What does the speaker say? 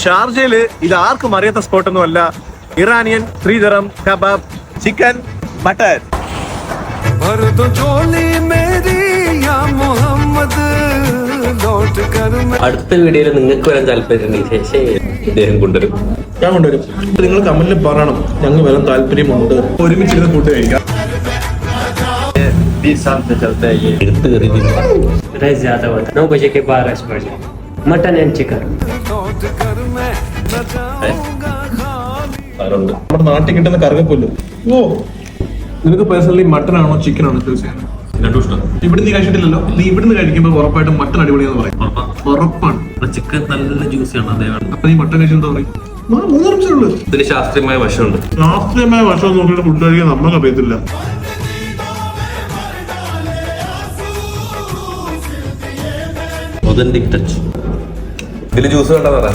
ഷാർജയില് ഇത് ആർക്കും അറിയാത്ത സ്പോട്ടൊന്നും അല്ല. ഇറാനിയൻ 3 ദിർഹം കബാബ്, ചിക്കൻ, മട്ടൻ. അടുത്ത വീഡിയോയിൽ നിങ്ങൾക്ക് വരാൻ താല്പര്യമുണ്ടെങ്കിൽ ശേഷം ഇദ്ദേഹം കൊണ്ടുവരും. ഞാൻ കൊണ്ടുവരും. നിങ്ങൾ കമന്റിൽ പറയണം ഞങ്ങൾ വരാൻ താല്പര്യമുണ്ട്. ഒരുമിച്ചിരുന്ന് കൂട്ട് കഴിക്കാം. എടുത്ത് കയറി राइस ज़्यादा होता है 9 बजे के बाद राइस बढ़ जाए. Mutton and chicken. നമ്മുടെ നാട്ടിൽ കിട്ടുന്ന കറുകപ്പുല്ല്. ഓ, നിനക്ക് പേഴ്സണലി മട്ടൺ ആണോ ചിക്കൻ ആണോ തീർച്ചയായും രണ്ടും ഇഷ്ടം. ഇവിടെ നീ കഴിച്ചിട്ടില്ലല്ലോ. നീ ഇവിടുന്ന് കഴിക്കുമ്പോൾ ഉറപ്പായിട്ടും മട്ടൺ അടിപൊളിയെന്ന് പറയും. ഉറപ്പാണ്. ചിക്കൻ നല്ല ജ്യൂസിയാണ് അതേപോലെ. അപ്പൊ നീ മട്ടൺ കഴിച്ചെന്താ പറയും? 3 നിമിഷമുള്ളൂ. ഇതിന് ശാസ്ത്രീയമായ വശമുണ്ട്. ശാസ്ത്രീയമായ വശം നോക്കിയിട്ട് ഫുഡ് കഴിക്കാൻ നമുക്ക് അറിയത്തില്ല. Authentic touch. ഇതില് ജ്യൂസ് വേണ്ട.